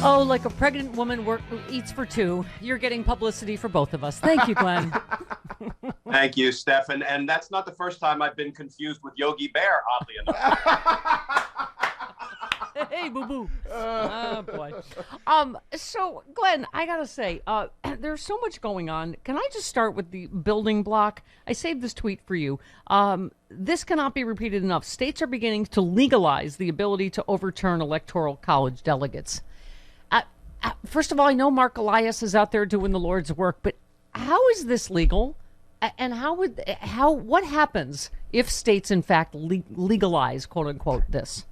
Oh, like a pregnant woman eats for two. You're getting publicity for both of us. Thank you, Glenn. Thank you, Stefan. And that's not the first time I've been confused with Yogi Bear, oddly enough. Hey, boo-boo. Oh, boy. So, Glenn, I got to say, there's so much going on. Can I just start with the building block? I saved this tweet for you. This cannot be repeated enough. States are beginning to legalize the ability to overturn electoral college delegates. First of all, I know Mark Elias is out there doing the Lord's work, but how is this legal? And what happens if states, in fact, legalize, quote unquote, this?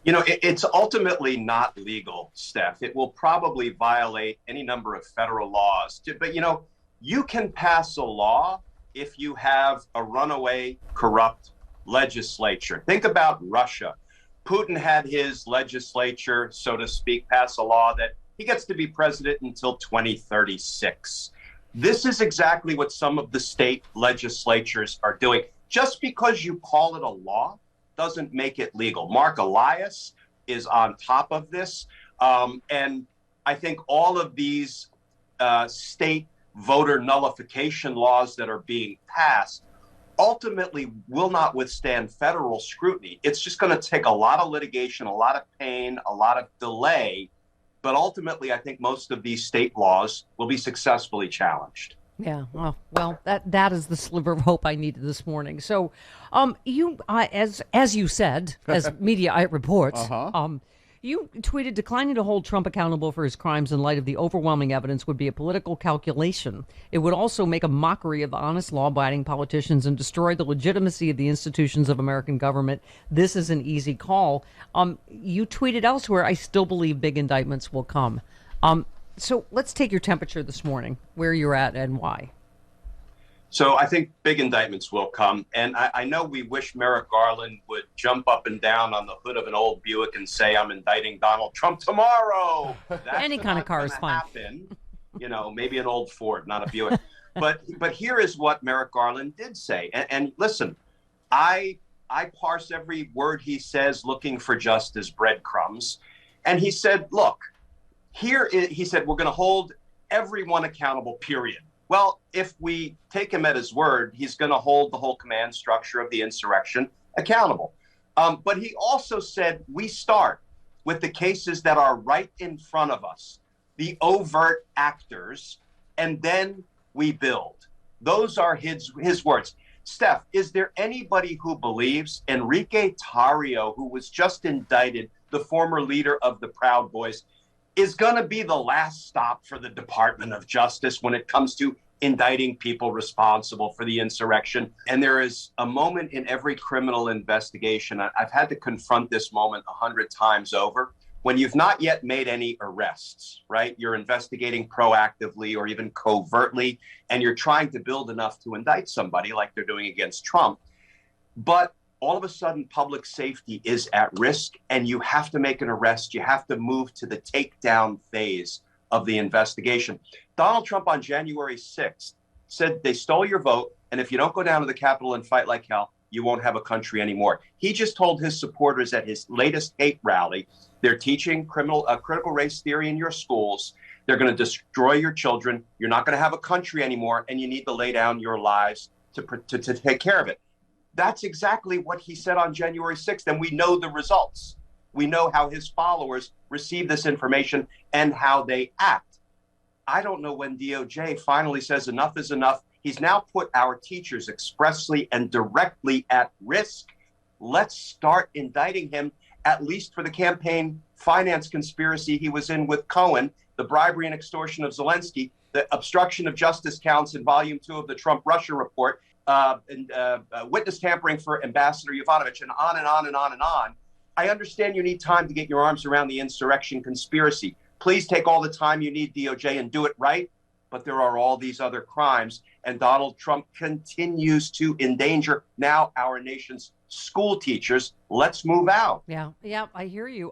You know, it's ultimately not legal, Steph. It will probably violate any number of federal laws. But, you know, you can pass a law if you have a runaway, corrupt legislature. Think about Russia. Putin had his legislature, so to speak, pass a law that he gets to be president until 2036. This is exactly what some of the state legislatures are doing. Just because you call it a law doesn't make it legal. Mark Elias is on top of this. And I think all of these state voter nullification laws that are being passed ultimately will not withstand federal scrutiny. It's just going to take a lot of litigation, a lot of pain, a lot of delay. But ultimately, I think most of these state laws will be successfully challenged. Yeah, well, that is the sliver of hope I needed this morning. So, you, as you said, as media reports, you tweeted declining to hold Trump accountable for his crimes in light of the overwhelming evidence would be a political calculation. It would also make a mockery of honest, law-abiding politicians and destroy the legitimacy of the institutions of American government. This is an easy call. You tweeted elsewhere, I still believe big indictments will come. So let's take your temperature this morning, where you're at and why. So I think big indictments will come. And I know we wish Merrick Garland would jump up and down on the hood of an old Buick and say, I'm indicting Donald Trump tomorrow. That's any kind of car is fine. Happen. You know, maybe an old Ford, not a Buick. But here is what Merrick Garland did say. And listen, I parse every word he says looking for just as breadcrumbs. And he said, look, he said, we're going to hold everyone accountable, period. Well, if we take him at his word, he's going to hold the whole command structure of the insurrection accountable. But he also said we start with the cases that are right in front of us, the overt actors, and then we build. Those are his words. Steph, is there anybody who believes Enrique Tarrio, who was just indicted, the former leader of the Proud Boys, is going to be the last stop for the Department of Justice when it comes to indicting people responsible for the insurrection? And there is a moment in every criminal investigation, I've had to confront this moment 100 times over, when you've not yet made any arrests, right? You're investigating proactively or even covertly, and you're trying to build enough to indict somebody like they're doing against Trump. But all of a sudden, public safety is at risk, and you have to make an arrest. You have to move to the takedown phase of the investigation. Donald Trump on January 6th said they stole your vote, and if you don't go down to the Capitol and fight like hell, you won't have a country anymore. He just told his supporters at his latest hate rally, they're teaching critical race theory in your schools. They're going to destroy your children. You're not going to have a country anymore, and you need to lay down your lives to take care of it. That's exactly what he said on January 6th, and we know the results. We know how his followers receive this information and how they act. I don't know when DOJ finally says enough is enough. He's now put our teachers expressly and directly at risk. Let's start indicting him, at least for the campaign finance conspiracy he was in with Cohen, the bribery and extortion of Zelensky, the obstruction of justice counts in Volume 2 of the Trump-Russia report, witness tampering for Ambassador Yovanovitch, and on and on and on and on. I understand you need time to get your arms around the insurrection conspiracy. Please take all the time you need, DOJ, and do it right. But there are all these other crimes, and Donald Trump continues to endanger now our nation's school teachers. Let's move out. Yeah, I hear you.